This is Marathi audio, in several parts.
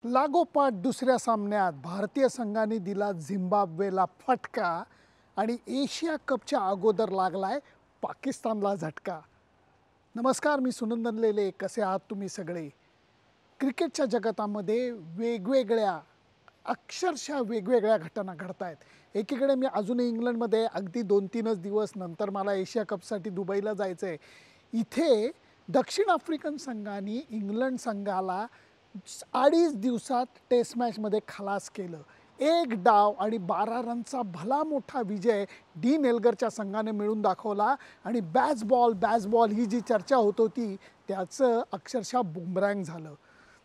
लागोपाठ दुसऱ्या सामन्यात भारतीय संघाने दिला झिम्बाब्वेला फटका आणि एशिया कपच्या अगोदर लागलाय पाकिस्तानला झटका। नमस्कार, मी सुनंदन लेले। कसे आहात तुम्ही सगळे? क्रिकेटच्या जगतामध्ये वेगवेगळ्या अक्षरशः वेगवेगळ्या घटना घडत आहेत। एकीकडे मी अजूनही इंग्लंडमध्ये अगदी 2-3च दिवस नंतर मला एशिया कपसाठी दुबईला जायचं आहे। इथे दक्षिण आफ्रिकन संघाने इंग्लंड संघाला 2.5 दिवसात टेस्ट मॅचमध्ये खलास केलं। एक डाव आणि 12 रनचा भला मोठा विजय डीन एल्गरच्या संघाने मिळून दाखवला आणि बॅसबॉल ही जी चर्चा होत होती त्याचं अक्षरशः बुमरँग झालं।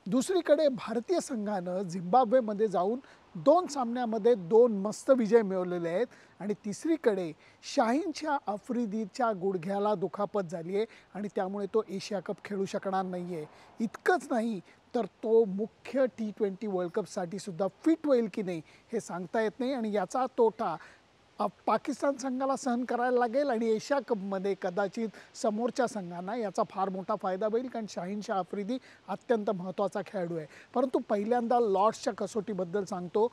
दुसरीकडे भारतीय संघानं झिम्बाब्वेमध्ये जाऊन 2 सामन्यामध्ये 2 मस्त विजय मिळवलेले आहेत आणि तिसरीकडे शाहीनच्या आफ्रिदीच्या गुडघ्याला दुखापत झाली आहे आणि त्यामुळे तो एशिया कप खेळू शकणार नाही आहे। इतकंच नाही तर तो मुख्य T20 वर्ल्ड कपसाठी सुद्धा फिट होईल की नाही हे सांगता येत नाही आणि याचा तोटा पाकिस्तान संघाला सहन करायला लागेल आणि एशिया कपमध्ये कदाचित समोरच्या संघांना याचा फार मोठा फायदा होईल, कारण शाहीन शाह आफ्रिदी अत्यंत महत्त्वाचा खेळाडू आहे। परंतु पहिल्यांदा लॉर्ड्सच्या कसोटीबद्दल सांगतो।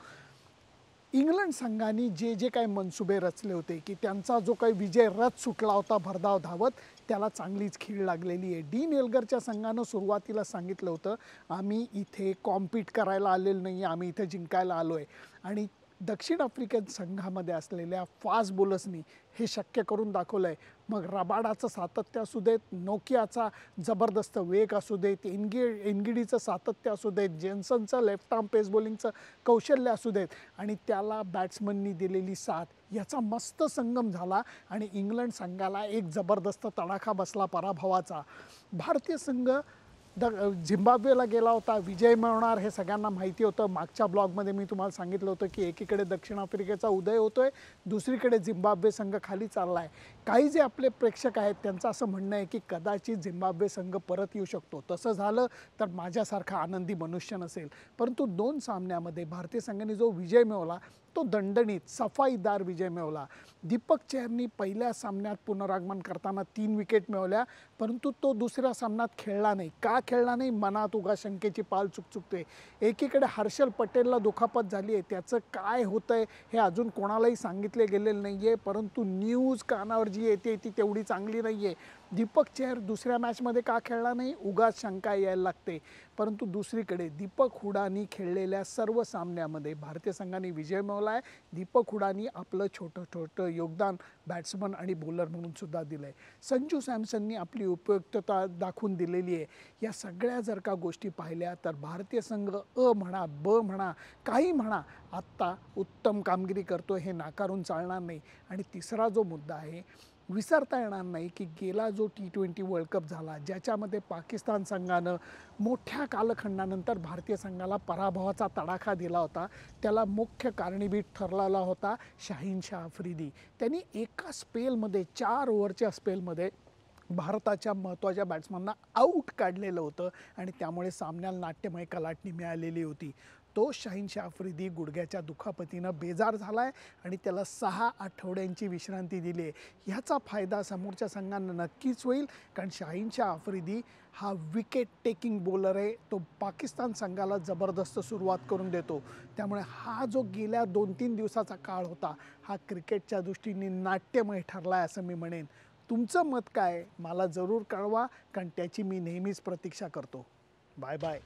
इंग्लंड संघाने जे काही मनसुबे रचले होते की त्यांचा जो काही विजय रथ सुटला होता भरधाव धावत, त्याला चांगलीच खीळ लागलेली आहे। डीन एल्गरच्या संघानं सुरुवातीला सांगितलं होतं, आम्ही इथे कॉम्पीट करायला आलेलो नाही, आम्ही इथे जिंकायला आलो आहे। आणि दक्षिण आफ्रिकन संघामध्ये असलेल्या फास्ट बॉलर्सनी हे शक्य करून दाखवलं आहे। मग रबाडाचं सातत्य असू देत, नोकियाचा जबरदस्त वेग असू देत, एनगिडीचं सातत्य असू देत, जेन्सनचं लेफ्ट आर्म पेस बॉलिंगचं कौशल्य असू देत आणि त्याला बॅट्समननी दिलेली साथ याचा मस्त संगम झाला आणि इंग्लंड संघाला एक जबरदस्त तडाखा बसला पराभवाचा। भारतीय संघ झिम्बाब्वेला गेला होता, विजय मिळवणार हे सगळ्यांना माहिती होतं। मागच्या ब्लॉगमध्ये मी तुम्हाला सांगितलं होतं की एकीकडे दक्षिण आफ्रिकेचा उदय होतोय, दुसरीकडे झिम्बाब्वे संघ खाली चालला आहे। काही जे आपले प्रेक्षक आहेत त्यांचं असं म्हणणं आहे की कदाचित झिम्बाब्वे संघ परत येऊ शकतो। तसं झालं तर माझ्यासारखा आनंदी मनुष्य नसेल। परंतु 2 सामन्यामध्ये भारतीय संघाने जो विजय मिळवला तो दणदणीत सफाईदार विजय मिळवला। दीपक चहरनी पहिल्या सामन्यात पुनरागमन करताना 3 विकेट मिळवल्या, परंतु तो दुसऱ्या सामन्यात खेळला नाही। का खेळला नाही? मनात उगा शंकेची पाल चुकचुकते। एकीकडे हर्षल पटेलला दुखापत झाली आहे, त्याचं काय होतंय हे अजून कोणालाही सांगितले गेलेलं नाही आहे, परंतु न्यूज कानावर जी येते ती तेवढी चांगली नाही आहे। दीपक चहर दुसऱ्या मॅचमध्ये का खेळला नाही? उगाच शंका यायला लागते। परंतु दुसरीकडे दीपक हुडानी खेळलेल्या सर्व सामन्यामध्ये भारतीय संघाने विजय मिळवला आहे। दीपक हुडानी आपलं छोटं योगदान बॅट्समन आणि बॉलर म्हणून सुद्धा दिलं आहे। संजू सॅमसननी आपली उपयुक्तता दाखवून दिलेली आहे। या सगळ्या जर का गोष्टी पाहिल्या तर भारतीय संघ म्हणा ब म्हणा काही म्हणा आत्ता उत्तम कामगिरी करतो हे नाकारून चालणार नाही। आणि तिसरा जो मुद्दा आहे, विसरता येणार नाही की गेला जो T20 वर्ल्ड कप झाला ज्याच्यामध्ये पाकिस्तान संघानं मोठ्या कालखंडानंतर भारतीय संघाला पराभवाचा तडाखा दिला होता, त्याला मुख्य कारणीभूत ठरलेला होता शाहीन शाह आफ्रिदी। त्यांनी एका स्पेलमध्ये 4 ओव्हरच्या स्पेलमध्ये भारताच्या महत्त्वाच्या बॅट्समनना आऊट काढलेलं होतं आणि त्यामुळे सामन्याला नाट्यमय कलाटणी मिळालेली होती। तो शाहीन शाह आफ्रिदी गुडघ्याच्या दुखापतीनं बेजार झाला आहे आणि त्याला 6 आठवड्यांची विश्रांती दिली आहे। ह्याचा फायदा समोरच्या संघांना नक्कीच होईल, कारण शाहीन शाह आफ्रिदी हा विकेट टेकिंग बॉलर आहे। तो पाकिस्तान संघाला जबरदस्त सुरुवात करून देतो। त्यामुळे हा जो गेल्या 2-3 दिवसाचा काळ होता हा क्रिकेटच्या दृष्टीने नाट्यमय ठरला आहे असं मी म्हणेन। तुमचं मत काय मला जरूर कळवा, कारण त्याची मी नेहमीच प्रतीक्षा करतो। Bye bye.